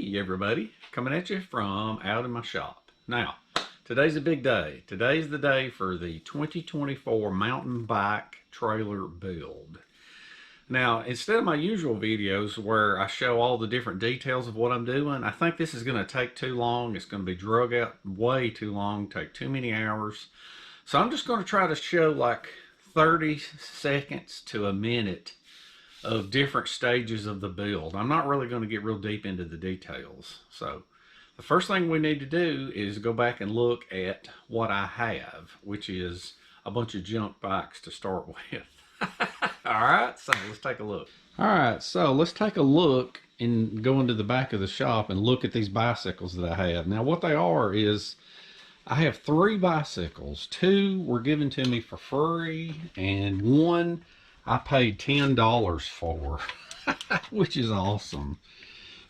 Hey everybody, coming at you from out in my shop. Now, today's a big day. Today's the day for the 2024 mountain bike trailer build. Now, instead of my usual videos where I show all the different details of what I'm doing, I think this is going to take too long. It's going to be drug out way too long, take too many hours. So I'm just going to try to show like 30 seconds to a minute of different stages of the build. I'm not really going to get real deep into the details. So the first thing we need to do is go back and look at what I have, which is a bunch of junk bikes to start with. All right, so let's take a look. All right, so let's take a look and go into the back of the shop and look at these bicycles that I have. Now what they are is I have 3 bicycles. 2 were given to me for free and 1 I paid $10 for, which is awesome.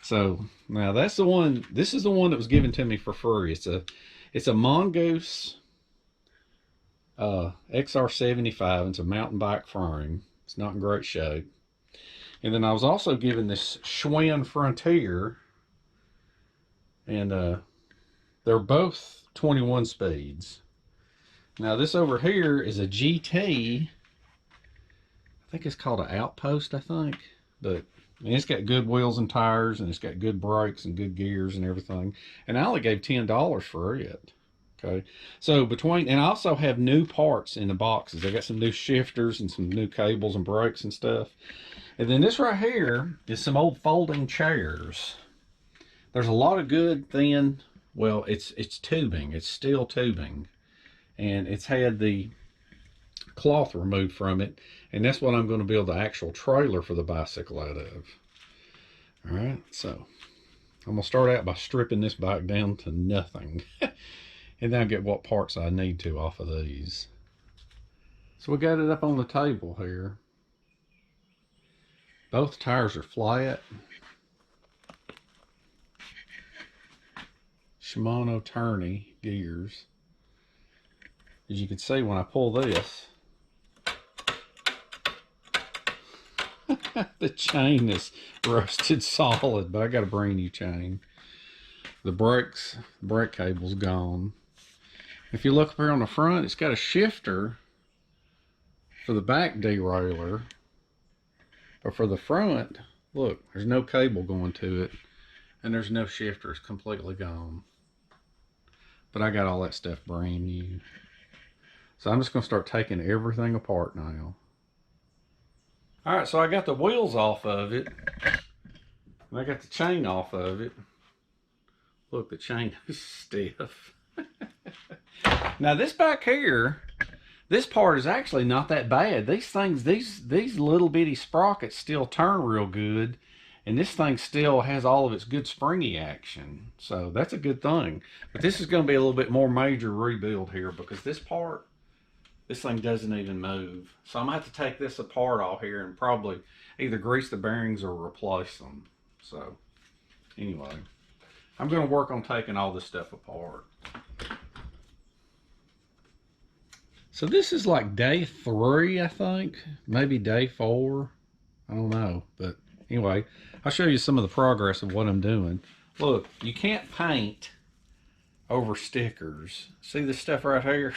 So now that's the one. This is the one that was given to me for free. It's a Mongoose XR75. It's a mountain bike frame. It's not in great shape. And then I was also given this Schwinn Frontier, and they're both 21 speeds. Now this over here is a GT. I think it's called an Outpost, I think. But I mean, it's got good wheels and tires, and it's got good brakes and good gears and everything. And I only gave $10 for it. Okay. So and I also have new parts in the boxes. I got some new shifters and some new cables and brakes and stuff. And then this right here is some old folding chairs. There's a lot of good thin, well, it's tubing. It's steel tubing. And it's had the cloth removed from it, and that's what I'm going to build the actual trailer for the bicycle out of. All right, so I'm going to start out by stripping this bike down to nothing and then I'll get what parts I need to off of these. So we got it up on the table here. Both tires are flat. Shimano tourney gears. As you can see when I pull this, the chain is rusted solid, but I got a brand new chain. The brake cable's gone. If you look up here on the front, it's got a shifter for the back derailleur, but for the front, look, there's no cable going to it, and there's no shifter. It's completely gone. But I got all that stuff brand new. So I'm just going to start taking everything apart now. Alright, so I got the wheels off of it. And I got the chain off of it. Look, the chain is stiff. Now this back here, this part is actually not that bad. These things, these little bitty sprockets still turn real good. And this thing still has all of its good springy action. So that's a good thing. But this is going to be a little bit more major rebuild here, because this part, this thing doesn't even move. So I'm going to have to take this apart all here and probably either grease the bearings or replace them. So anyway, I'm going to work on taking all this stuff apart. So this is like day 3, I think. Maybe day 4. I don't know. But anyway, I'll show you some of the progress of what I'm doing. Look, you can't paint over stickers. See this stuff right here?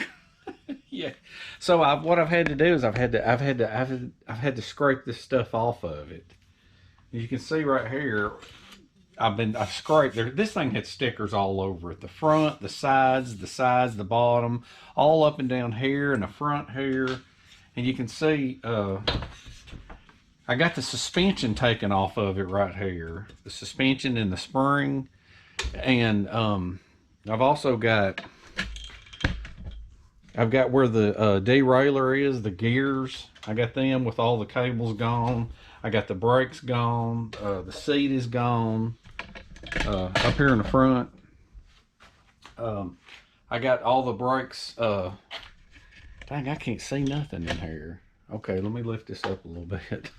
Yeah. So what I've had to do is I've had to scrape this stuff off of it. You can see right here, I've scraped there. This thing had stickers all over it. The front, the sides, the bottom, all up and down here, and the front here. And you can see I got the suspension taken off of it right here. The suspension and the spring. And I've also got where the derailleur is, the gears. I got them with all the cables gone. I got the brakes gone. The seat is gone. Up here in the front, I got all the brakes. Dang, I can't see nothing in here. Okay, let me lift this up a little bit.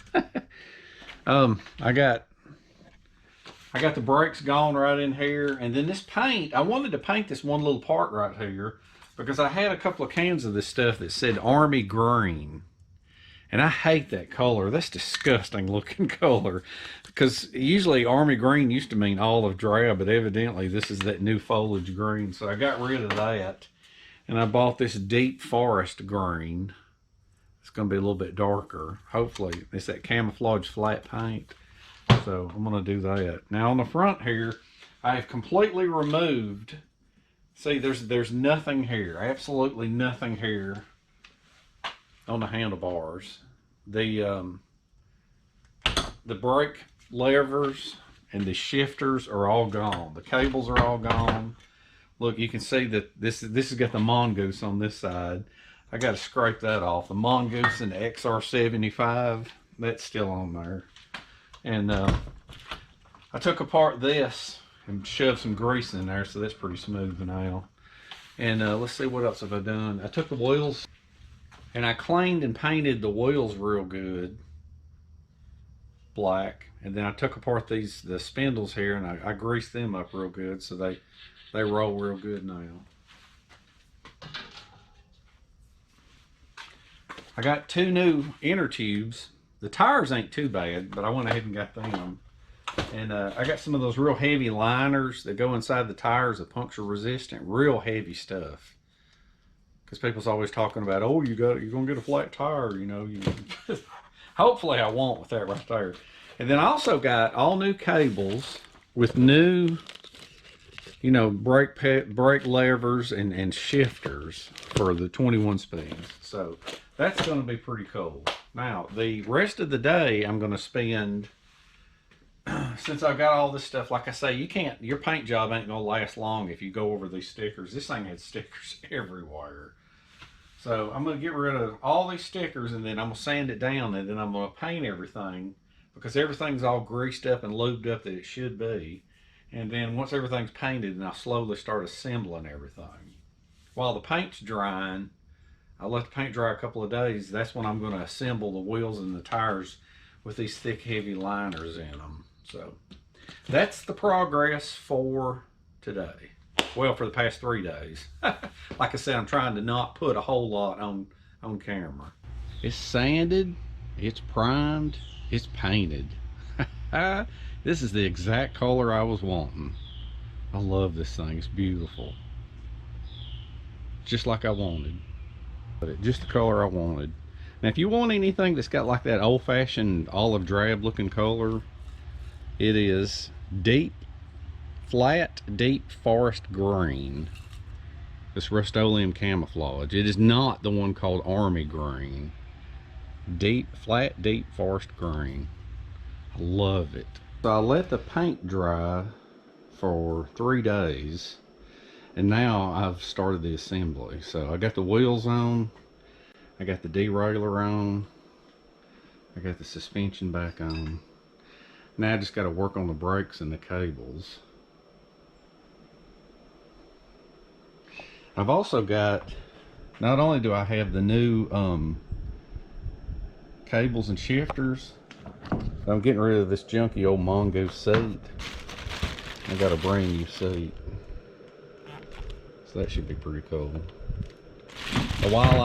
I got the brakes gone right in here, and then this paint, I wanted to paint this one little part right here because I had a couple of cans of this stuff that said Army green. And I hate that color. That's disgusting looking color. Because usually Army green used to mean olive drab, but evidently this is that new foliage green. So I got rid of that. And I bought this deep forest green. It's going to be a little bit darker. Hopefully, it's that camouflage flat paint. So I'm going to do that. Now on the front here, I have completely removed. See, there's nothing here. Absolutely nothing here on the handlebars. The brake levers and the shifters are all gone. The cables are all gone. Look, you can see that this has got the Mongoose on this side. I got to scrape that off. The Mongoose and the XR75, that's still on there. And I took apart this and shoved some grease in there, so that's pretty smooth now. And let's see, what else have I done? I took the wheels and I cleaned and painted the wheels real good, black. And then I took apart the spindles here and I greased them up real good, so they roll real good now. I got 2 new inner tubes. The tires ain't too bad, but I went ahead and got them. And I got some of those real heavy liners that go inside the tires, the puncture resistant, real heavy stuff. Because people's always talking about, oh, you're gonna get a flat tire, you know. Hopefully I won't with that right there. And then I also got all new cables with new, you know, brake levers and shifters for the 21 speeds. So that's going to be pretty cool. Now, the rest of the day I'm going to spend, since I've got all this stuff, like I say, your paint job ain't going to last long if you go over these stickers. This thing had stickers everywhere. So I'm going to get rid of all these stickers, and then I'm going to sand it down, and then I'm going to paint everything, because everything's all greased up and lubed up that it should be. And then once everything's painted, then I'll slowly start assembling everything. While the paint's drying, I'll let the paint dry a couple of days. That's when I'm going to assemble the wheels and the tires with these thick, heavy liners in them. So that's the progress for today. Well, for the past 3 days. Like I said, I'm trying to not put a whole lot on camera. It's sanded, it's primed, it's painted. This is the exact color I was wanting. I love this thing. It's beautiful. Just like I wanted. Just the color I wanted. Now, if you want anything that's got like that old-fashioned olive drab looking color, it is flat deep forest green. This Rust-Oleum camouflage. It is not the one called Army green. Flat deep forest green. I love it. So I let the paint dry for 3 days, and now I've started the assembly. So I got the wheels on, I got the derailleur on, I got the suspension back on. Now I just got to work on the brakes and the cables. I've also got, not only do I have the new cables and shifters, I'm getting rid of this junky old Mongoose seat. I got a brand new seat, so that should be pretty cool. While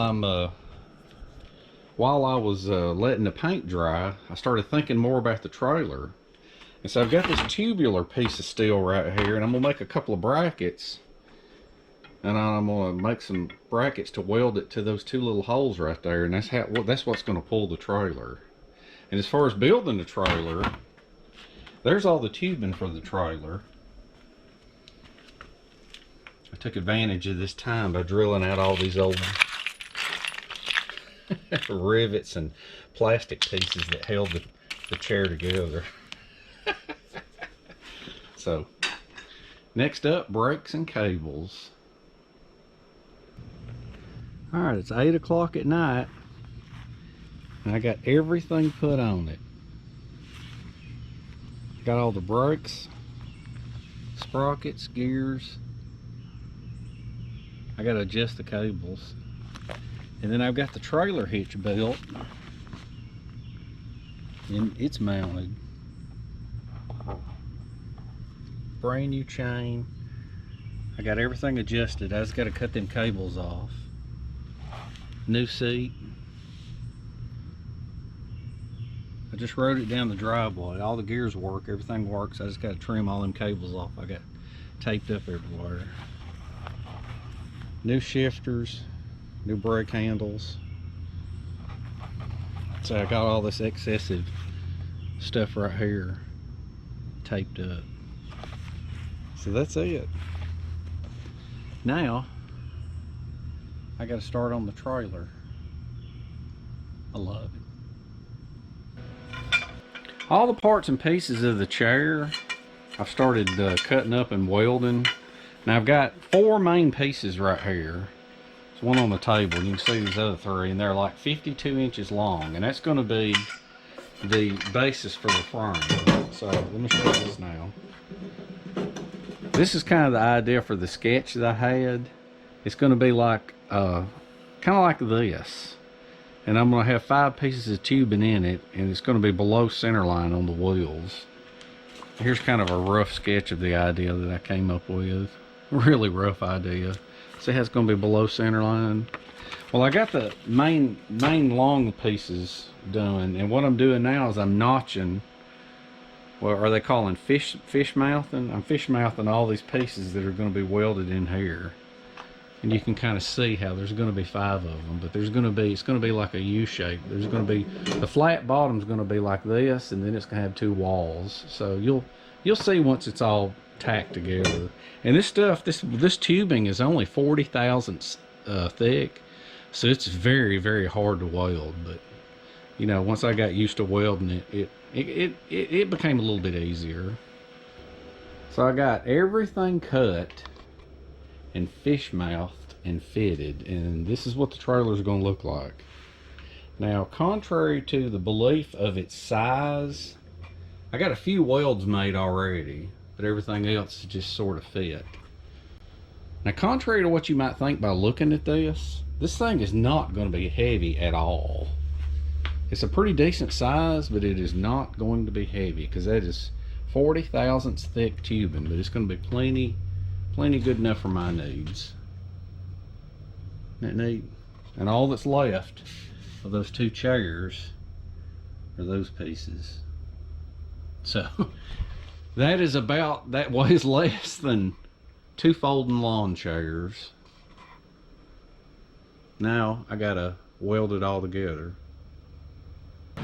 I was letting the paint dry, I started thinking more about the trailer, and so I've got this tubular piece of steel right here, and I'm gonna make a couple of brackets, and I'm gonna make some brackets to weld it to those 2 little holes right there, and that's what's gonna pull the trailer. And as far as building the trailer, there's all the tubing for the trailer. I took advantage of this time by drilling out all these old rivets and plastic pieces that held the chair together. So, next up, brakes and cables. Alright, it's 8 o'clock at night, and I got everything put on it. Got all the brakes, sprockets, gears. I got to adjust the cables. And then I've got the trailer hitch built, and it's mounted. Brand new chain. I got everything adjusted. I just got to cut them cables off. New seat. just rode it down the driveway. All the gears work, everything works. I just got to trim all them cables off. I got taped up everywhere. New shifters, new brake handles. So I got all this excessive stuff right here taped up. So that's it. Now I got to start on the trailer. I love it. All the parts and pieces of the chair I've started cutting up and welding. Now I've got 4 main pieces right here. There's one on the table. You can see these other 3, and they're like 52 inches long, and that's going to be the basis for the frame. So let me show you this now. This is kind of the idea for the sketch that I had. It's going to be like kind of like this, and I'm going to have 5 pieces of tubing in it, and it's going to be below center line on the wheels. Here's kind of a rough sketch of the idea that I came up with. Really rough idea. See how it's going to be below center line? Well, I got the main long pieces done, and what I'm doing now is I'm notching. Well, are they calling fish mouthing? I'm fish mouthing all these pieces that are going to be welded in here, and you can kind of see how there's going to be 5 of them, but it's going to be like a U shape. There's going to be, the flat bottom's going to be like this, and then it's going to have 2 walls. So you'll see once it's all tacked together. And this stuff, this tubing is only 40 thousandths thick, so it's very, very hard to weld. But you know, once I got used to welding it became a little bit easier. So I got everything cut and fish mouthed and fitted, and this is what the trailer is going to look like. Now, contrary to the belief of its size, I got a few welds made already, but everything else is just sort of fit. Now, contrary to what you might think by looking at this thing is not going to be heavy at all. It's a pretty decent size, but it is not going to be heavy, because that is 40 thousandths thick tubing, but it's going to be plenty good enough for my needs. Isn't that neat? And all that's left of those 2 chairs are those pieces. So that weighs less than 2 folding lawn chairs. Now I gotta weld it all together.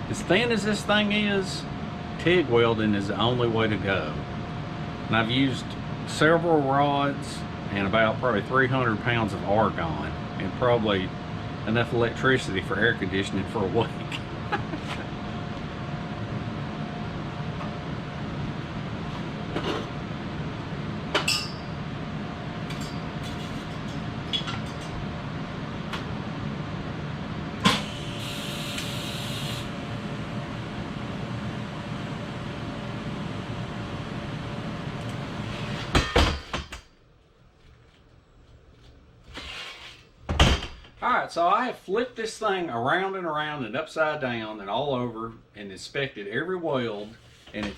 As thin as this thing is, TIG welding is the only way to go. And I've used several rods and about probably 300 pounds of argon, and probably enough electricity for air conditioning for a week. Alright, so I have flipped this thing around and around and upside down and all over and inspected every weld, and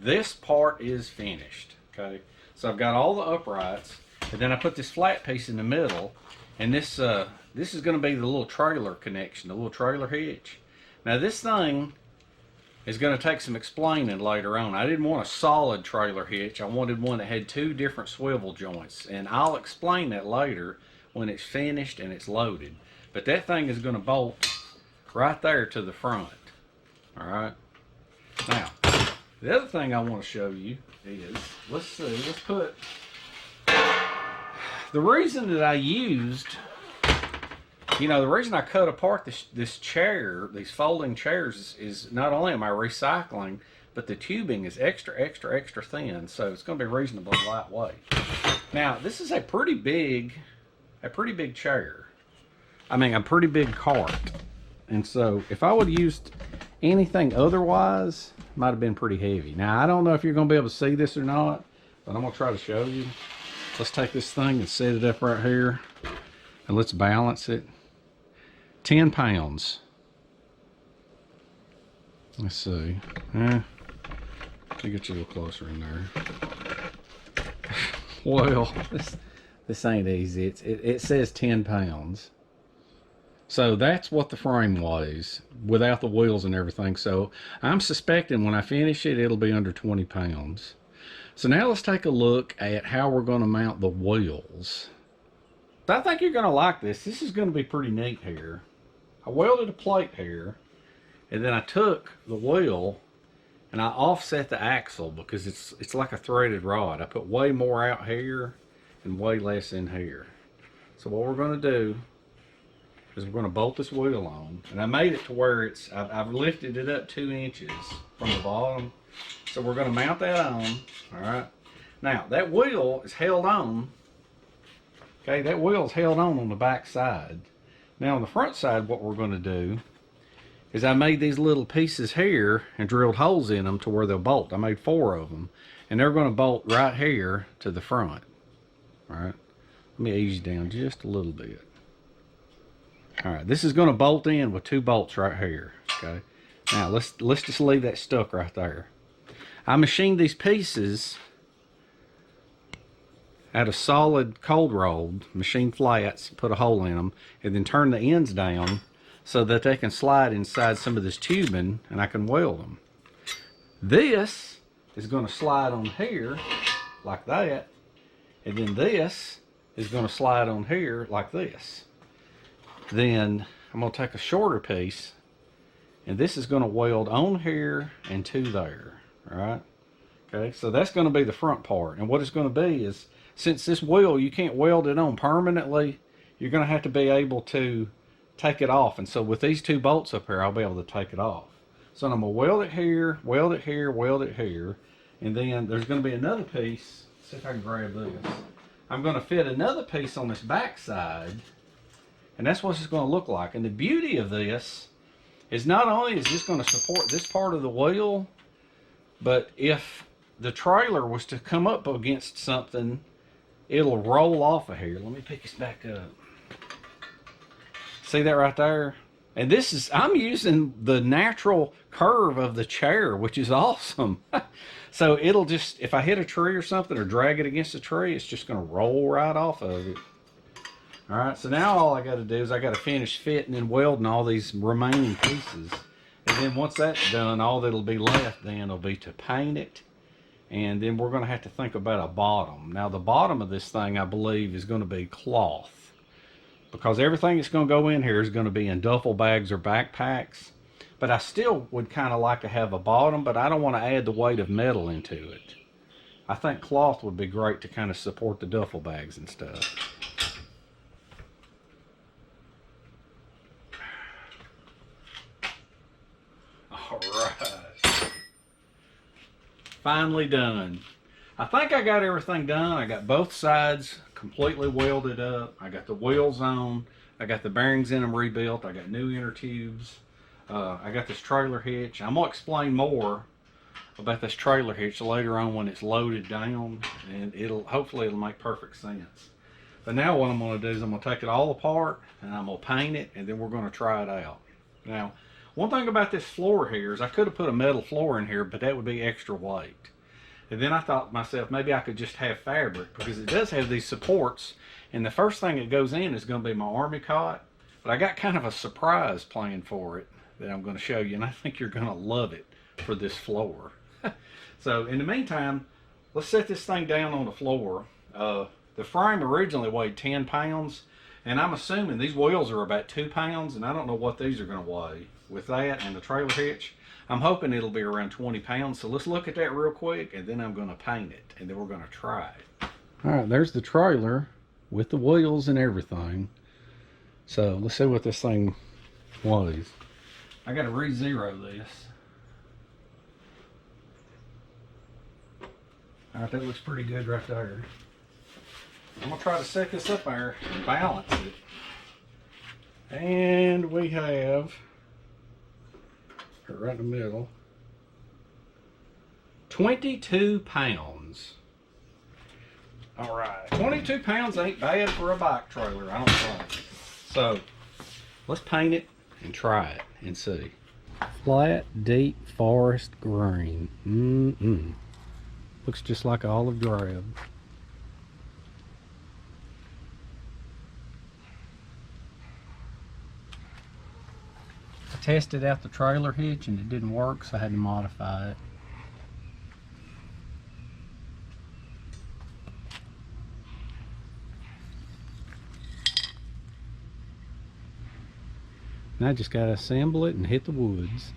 this part is finished. Okay, so I've got all the uprights, and then I put this flat piece in the middle, and this is going to be the little trailer connection, the little trailer hitch. Now this thing is going to take some explaining later on. I didn't want a solid trailer hitch. I wanted one that had 2 different swivel joints, and I'll explain that later when it's finished and it's loaded. But that thing is going to bolt right there to the front. Alright, now the other thing I want to show you is, let's put the reason that I used, the reason I cut apart this chair, these folding chairs, is not only am I recycling, but the tubing is extra thin, so it's going to be reasonably lightweight. Now this is a pretty big chair. I mean, a pretty big cart. And so if I would have used anything otherwise, it might have been pretty heavy. Now I don't know if you're going to be able to see this or not, but I'm going to try to show you. Let's take this thing and set it up right here, and let's balance it. 10 pounds. Let's see. Let me get you a little closer in there. Well, this ain't easy. It says 10 pounds. So that's what the frame weighs without the wheels and everything. So I'm suspecting when I finish it, it'll be under 20 pounds. So now let's take a look at how we're going to mount the wheels. I think you're going to like this. This is going to be pretty neat here. I welded a plate here, and then I took the wheel and I offset the axle because it's like a threaded rod. I put way more out here and way less in here. So what we're going to do is we're going to bolt this wheel on, and I made it to where I've lifted it up 2 inches from the bottom. So we're going to mount that on. All right. Now that wheel is held on. Okay, that wheel is held on the back side. Now on the front side, what we're going to do is I made these little pieces here and drilled holes in them to where they'll bolt. I made 4 of them, and they're going to bolt right here to the front. All right. Let me ease down just a little bit. All right, this is going to bolt in with 2 bolts right here. Okay. Now let's just leave that stuck right there. I machined these pieces out of solid cold rolled, machined flats, put a hole in them, and then turn the ends down so that they can slide inside some of this tubing and I can weld them. This is going to slide on here like that, and then this is going to slide on here like this. Then I'm going to take a shorter piece, and this is going to weld on here and to there. All right. Okay, so that's going to be the front part, and what it's going to be is, since this wheel you can't weld it on permanently, you're going to have to be able to take it off. And so with these 2 bolts up here, I'll be able to take it off. So I'm going to weld it here, weld it here, weld it here, and then there's going to be another piece. Let's see if I can grab this. I'm going to fit another piece on this back side, and that's what it's going to look like. And the beauty of this is not only is this going to support this part of the wheel, but if the trailer was to come up against something, it'll roll off of here. Let me pick this back up. See that right there? And this is, I'm using the natural curve of the chair, which is awesome. So it'll just, if I hit a tree or something or drag it against a tree, it's just going to roll right off of it. All right, so now all I got to do is I got to finish fitting and welding all these remaining pieces. And then once that's done, all that'll be left then will be to paint it. And then we're going to have to think about a bottom. Now the bottom of this thing, I believe, is going to be cloth, because everything that's going to go in here is going to be in duffel bags or backpacks. But I still would kind of like to have a bottom, but I don't want to add the weight of metal into it. I think cloth would be great to kind of support the duffel bags and stuff. All right. Finally done. I think I got everything done. I got both sides completely welded up. I got the wheels on. I got the bearings in them rebuilt. I got new inner tubes. I got this trailer hitch. I'm gonna explain more about this trailer hitch later on when it's loaded down, and hopefully it'll make perfect sense. But now what I'm gonna do is I'm gonna take it all apart and I'm gonna paint it, and then we're gonna try it out. Now, one thing about this floor here is I could have put a metal floor in here, but that would be extra weight. And then I thought to myself, maybe I could just have fabric, because it does have these supports, and the first thing that goes in is going to be my Army cot. But I got kind of a surprise planned for it that I'm going to show you, and I think you're going to love it for this floor. So in the meantime, let's set this thing down on the floor. The frame originally weighed 10 pounds, and I'm assuming these wheels are about 2 pounds, and I don't know what these are going to weigh. With that and the trailer hitch, I'm hoping it'll be around 20 pounds. So let's look at that real quick, and then I'm going to paint it, and then we're going to try it. All right, there's the trailer with the wheels and everything. So let's see what this thing weighs. I got to re-zero this. All right, that looks pretty good right there. I'm going to try to set this up there and balance it. And we have, right in the middle, 22 pounds. All right, 22 pounds ain't bad for a bike trailer, I don't think. So let's paint it and try it and see. Flat, deep forest green. Looks just like olive drab. tested out the trailer hitch and it didn't work, so I had to modify it. Now I just gotta assemble it and hit the woods.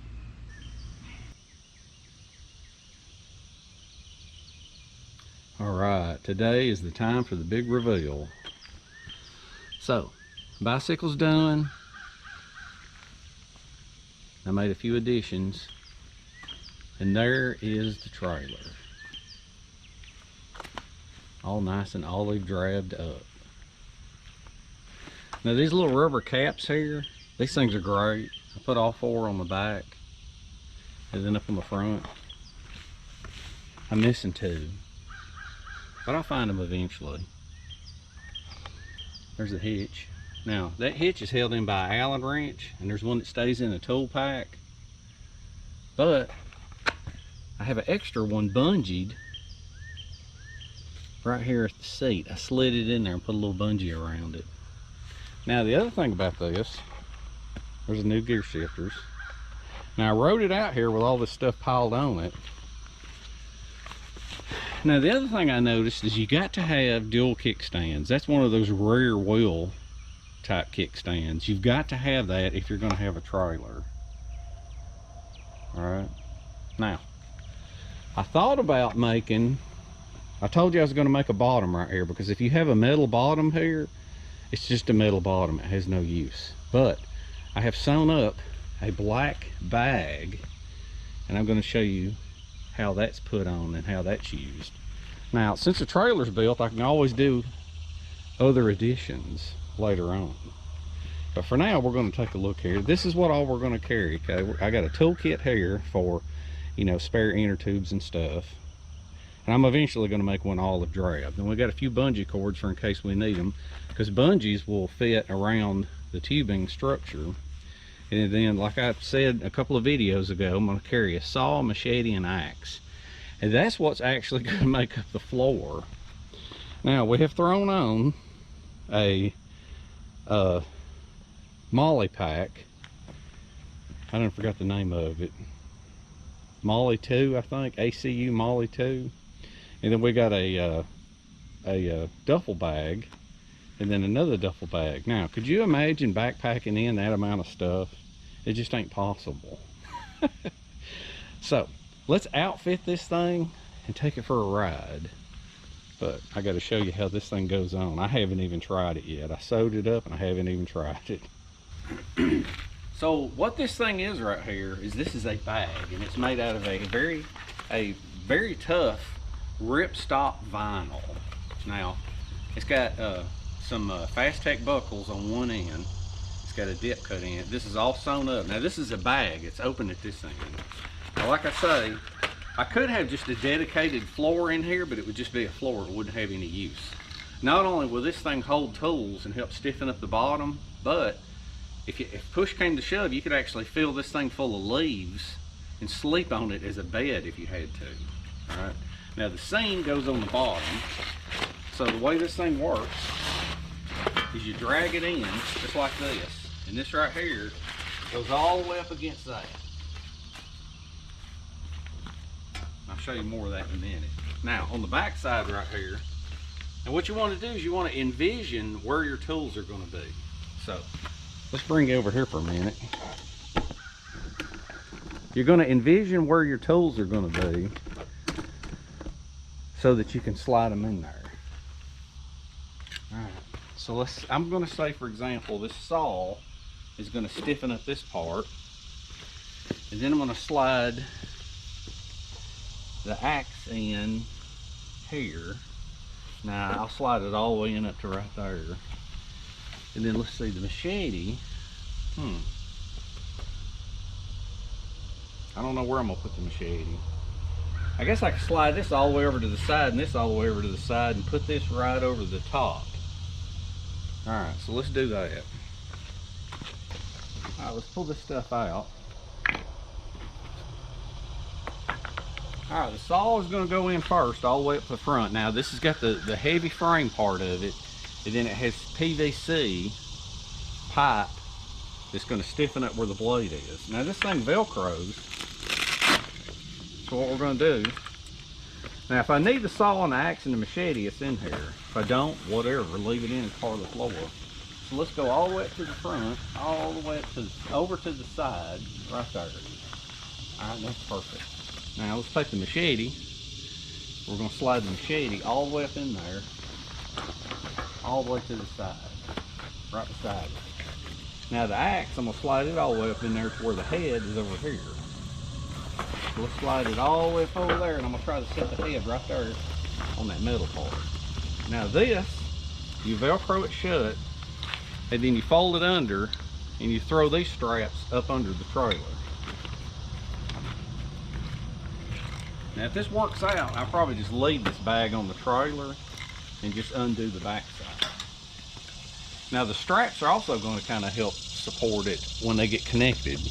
Alright, today is the time for the big reveal. So, bicycle's done. I made a few additions. And there is the trailer. All nice and olive drabbed up. Now these little rubber caps here, these things are great. I put all 4 on the back and then up on the front. I'm missing 2, but I'll find them eventually. There's the hitch. Now that hitch is held in by an Allen wrench, and there's one that stays in a tool pack, but I have an extra one bungeed right here at the seat. I slid it in there and put a little bungee around it. Now the other thing about this, there's a new gear shifters. Now I wrote it out here with all this stuff piled on it. Now the other thing I noticed is you got to have dual kickstands. That's one of those rear wheel type kickstands. You've got to have that if you're going to have a trailer. Alright. Now, I thought about making, I told you I was going to make a bottom right here, because if you have a metal bottom here, it's just a metal bottom. It has no use. But I have sewn up a black bag, and I'm going to show you how that's put on and how that's used. Now, since the trailer's built, I can always do other additions later on. But for now, we're going to take a look here. This is what all we're going to carry. Okay, I got a toolkit here for, you know, spare inner tubes and stuff. And I'm eventually going to make one olive drab. Then we got a few bungee cords for in case we need them, because bungees will fit around the tubing structure. And then, like I said a couple of videos ago, I'm going to carry a saw, machete, and axe. And that's what's actually going to make up the floor. Now, we have thrown on a molly pack. I don't forgot the name of it. Molly 2, I think. ACU Molly 2. And then we got a duffel bag, and then another duffel bag. Now, could you imagine backpacking in that amount of stuff? It just ain't possible. So, let's outfit this thing and take it for a ride. But I got to show you how this thing goes on. I haven't even tried it yet. I sewed it up and I haven't even tried it. So what this thing is right here is, this is a bag, and it's made out of a very tough ripstop vinyl. Now it's got some Fast-Tech buckles on one end. It's got a dip cut in it. This is all sewn up. Now this is a bag. It's open at this end. Now, like I say, I could have just a dedicated floor in here, but it would just be a floor. It wouldn't have any use. Not only will this thing hold tools and help stiffen up the bottom, but if push came to shove, you could actually fill this thing full of leaves and sleep on it as a bed if you had to. All right. Now the seam goes on the bottom. So the way this thing works is you drag it in just like this. And this right here goes all the way up against that. I'll show you more of that in a minute. Now on the back side right here, and what you want to do is you want to envision where your tools are going to be. So let's bring you over here for a minute. You're going to envision where your tools are going to be so that you can slide them in there. Alright, so I'm going to say, for example, this saw is going to stiffen up this part, and then I'm going to slide the axe in here. Now I'll slide it all the way in up to right there. And then let's see, the machete. I don't know where I'm gonna put the machete. I guess I could slide this all the way over to the side and this all the way over to the side and put this right over the top. Alright, so let's do that. Alright, let's pull this stuff out. Alright, the saw is going to go in first, all the way up the front. Now, this has got the heavy frame part of it, and then it has PVC pipe It's going to stiffen up where the blade is. Now this thing Velcros, so what we're going to do, now if I need the saw and the axe and the machete, it's in here. If I don't, whatever, leave it in as part of the floor. So let's go all the way up to the front, all the way up to over to the side, right there. Alright, that's perfect. Now let's take the machete. We're going to slide the machete all the way up in there, all the way to the side, right beside it. Now the axe, I'm going to slide it all the way up in there to where the head is over here. So let's slide it all the way up over there, and I'm going to try to set the head right there on that metal part. Now this, you Velcro it shut, and then you fold it under, and you throw these straps up under the trailer. Now if this works out, I'll probably just leave this bag on the trailer and just undo the back side. Now the straps are also going to kind of help support it when they get connected.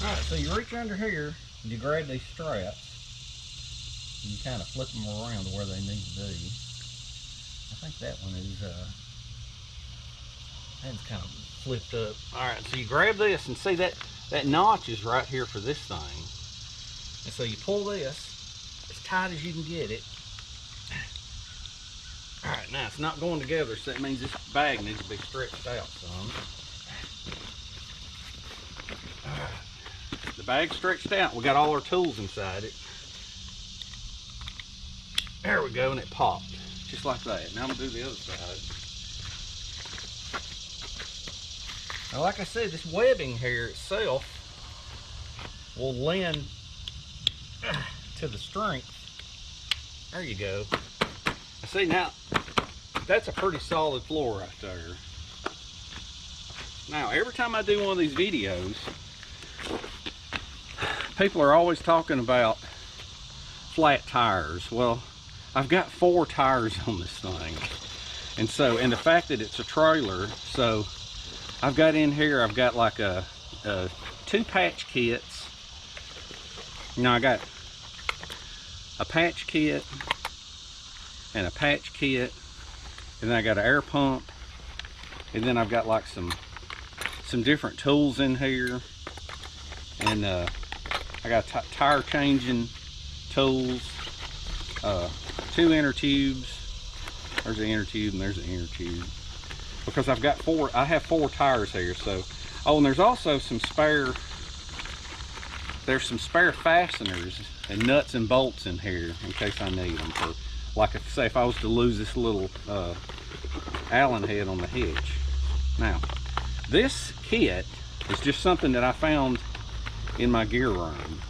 Alright, so you reach under here and you grab these straps and you kind of flip them around to where they need to be. I think that one is that's kind of flipped up. Alright, so you grab this and see that notch is right here for this thing. And so you pull this as tight as you can get it. Alright, now it's not going together, so that means this bag needs to be stretched out some. The bag's stretched out. We got all our tools inside it. There we go, and it popped. Just like that. Now I'm going to do the other side. Now like I said, this webbing here itself will lend to the strength. There you go. See, now that's a pretty solid floor right there. Now every time I do one of these videos, people are always talking about flat tires. Well, I've got 4 tires on this thing, and the fact that it's a trailer, so I've got in here, I've got like a 2 patch kits. You know, I got a patch kit and a patch kit, and then I got an air pump, and then I've got like some different tools in here, and I got tire changing tools, 2 inner tubes. There's the inner tube and there's the inner tube, because I have 4 tires here. So, oh, and there's also some spare fasteners and nuts and bolts in here in case I need them for, like, if I was to lose this little Allen head on the hitch. Now, this kit is just something that I found in my gear room.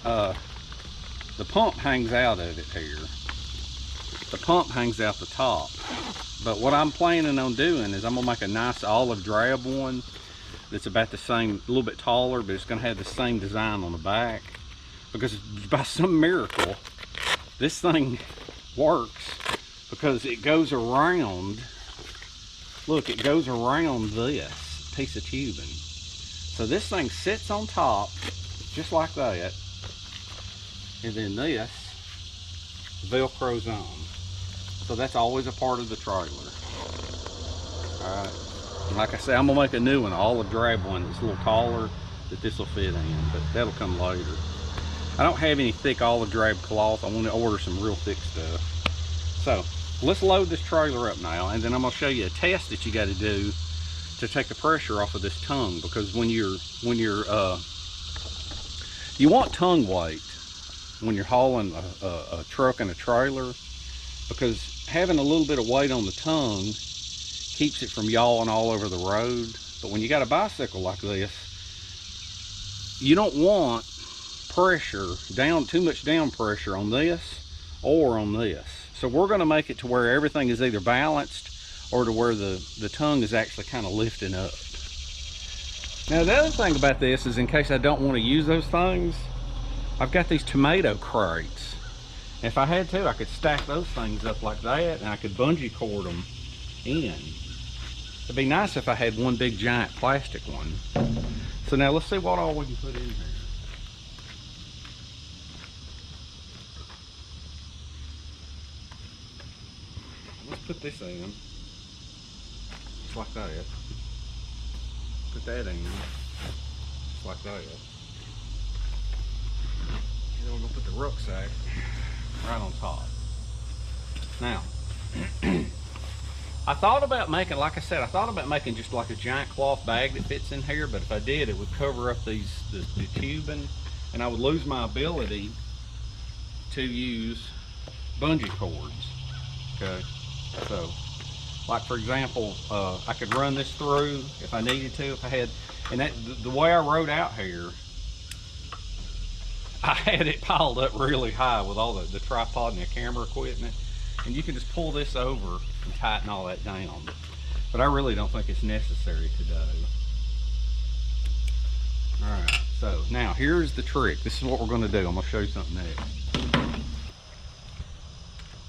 The pump hangs out of it here. The pump hangs out the top. But what I'm planning on doing is I'm gonna make a nice olive drab one that's about the same, a little bit taller, but it's gonna have the same design on the back, because by some miracle this thing works, because it goes around, look, it goes around this piece of tubing. So this thing sits on top just like that, and then this Velcros on. So that's always a part of the trailer. Alright, and like I say, I'm gonna make a new one, an olive drab one that's a little taller, that this will fit in, but that'll come later. I don't have any thick olive drab cloth. I want to order some real thick stuff. So let's load this trailer up now, and then I'm going to show you a test that you got to do to take the pressure off of this tongue, because you want tongue weight when you're hauling a truck and a trailer, because having a little bit of weight on the tongue keeps it from yawing all over the road. But when you got a bicycle like this, you don't want pressure down, too much down pressure on this or on this. So we're going to make it to where everything is either balanced or to where the tongue is actually kind of lifting up. Now the other thing about this is, in case I don't want to use those things, I've got these tomato crates. If I had to, I could stack those things up like that, and I could bungee cord them in. It'd be nice if I had one big giant plastic one. So now let's see what all we can put in here. Let's put this in, just like that. that in, just like that. And then we're gonna put the rucksack right on top. Now, I thought about making, like I said, I thought about making just like a giant cloth bag that fits in here, but if I did, it would cover up the tubing, and I would lose my ability to use bungee cords. Okay, so like for example, I could run this through if I needed to, if I had, and that the way I rode out here, I had it piled up really high with all the tripod and the camera equipment, and you can just pull this over and tighten all that down. But I really don't think it's necessary today. All right, so now here's the trick. This is what we're going to do. I'm going to show you something next.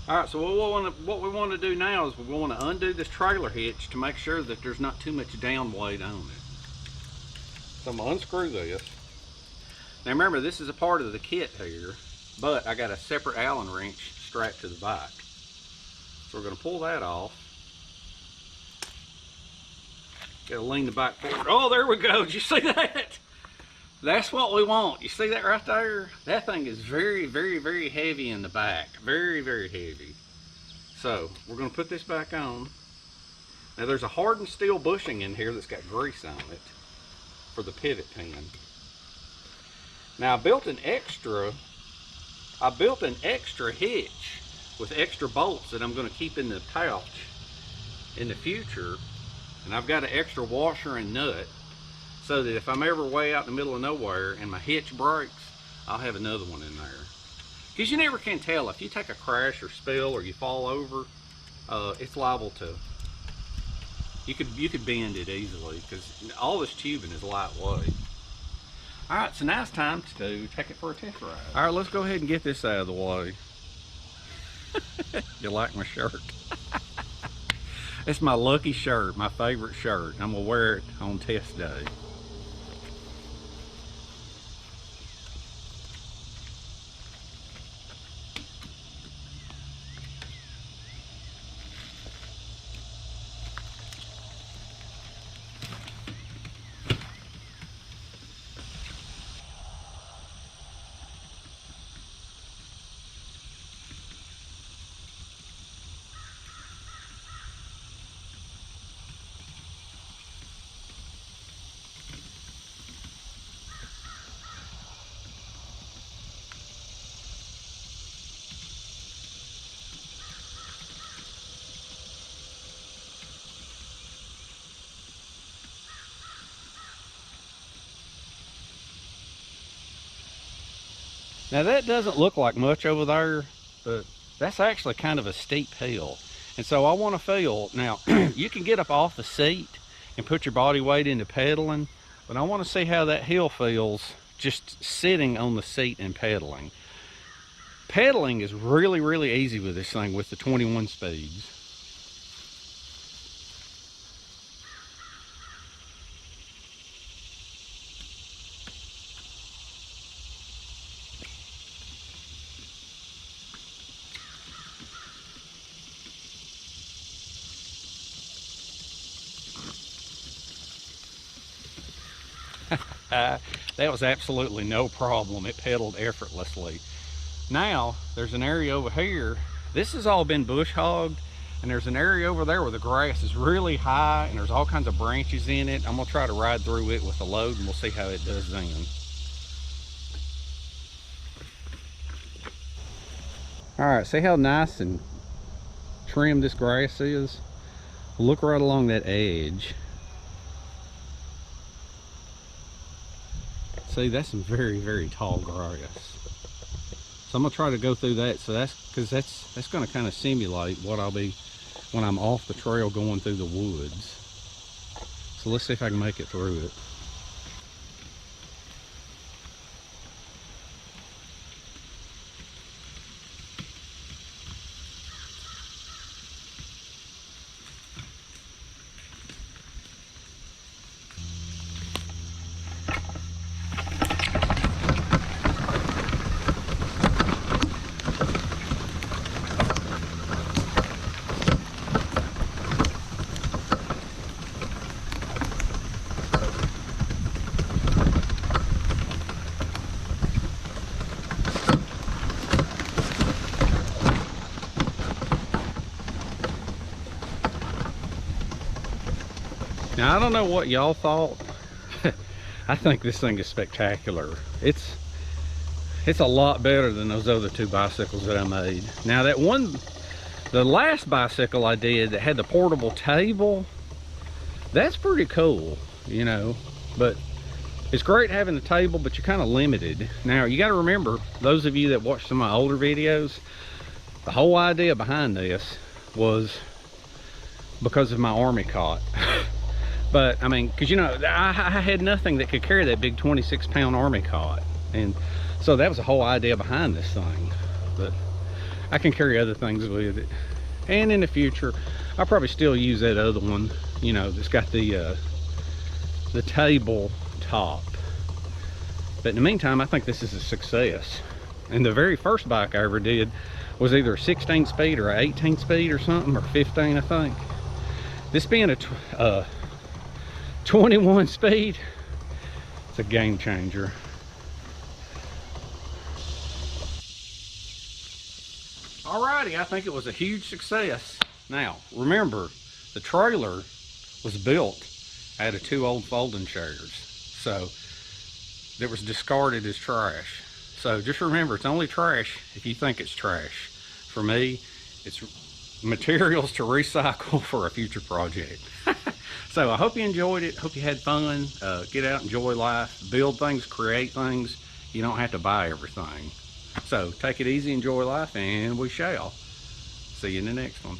All right, so what we want to do now is we want to undo this trailer hitch to make sure that there's not too much down weight on it. So I'm going to unscrew this. Now remember, this is a part of the kit here, but I got a separate Allen wrench strapped to the back. So we're going to pull that off. Got to lean the back forward. Oh, there we go. Did you see that? That's what we want. You see that right there? That thing is very, very, very heavy in the back. Very, very heavy. So we're going to put this back on. Now there's a hardened steel bushing in here that's got grease on it for the pivot pin. Now I built an extra hitch with extra bolts that I'm going to keep in the pouch in the future, and I've got an extra washer and nut so that if I'm ever way out in the middle of nowhere and my hitch breaks, I'll have another one in there. Because you never can tell, if you take a crash or spill or you fall over, it's liable to, you could bend it easily because all this tubing is lightweight. All right, so now it's time to take it for a test ride. All right, let's go ahead and get this out of the way. You like my shirt? It's my lucky shirt, my favorite shirt. I'm gonna wear it on test day. Now that doesn't look like much over there, but that's actually kind of a steep hill. And so I want to feel, now you can get up off the seat and put your body weight into pedaling, but I want to see how that hill feels just sitting on the seat and pedaling. Pedaling is really, really easy with this thing with the 21 speeds. That was absolutely no problem. It pedaled effortlessly. Now there's an area over here. This has all been bush hogged, and there's an area over there where the grass is really high and there's all kinds of branches in it. I'm gonna try to ride through it with a load and we'll see how it does then. All right, see how nice and trimmed this grass is? Look right along that edge. See, that's some very, very tall grass. So I'm gonna try to go through that. So that's gonna kind of simulate what I'll be when I'm off the trail going through the woods. So let's see if I can make it through it. Now, I don't know what y'all thought. I think this thing is spectacular. It's a lot better than those other two bicycles that I made. Now, that one, the last bicycle I did that had the portable table, that's pretty cool, you know, but it's great having the table, but you're kind of limited. Now, you got to remember, those of you that watched some of my older videos, the whole idea behind this was because of my Army cot. But, I mean, because, you know, I had nothing that could carry that big 26-pound Army cot. And so that was the whole idea behind this thing. But I can carry other things with it. And in the future, I'll probably still use that other one, you know, that's got the table top. But in the meantime, I think this is a success. And the very first bike I ever did was either a 16 speed or an 18 speed or something, or 15, I think. This being a 21 speed, it's a game changer. Alrighty, I think it was a huge success. Now, remember, the trailer was built out of 2 old folding chairs, so that was discarded as trash. So just remember, it's only trash if you think it's trash. For me, it's materials to recycle for a future project. So I hope you enjoyed it. Hope you had fun. Get out, enjoy life, build things, create things. You don't have to buy everything. So take it easy, enjoy life, and we shall. See you in the next one.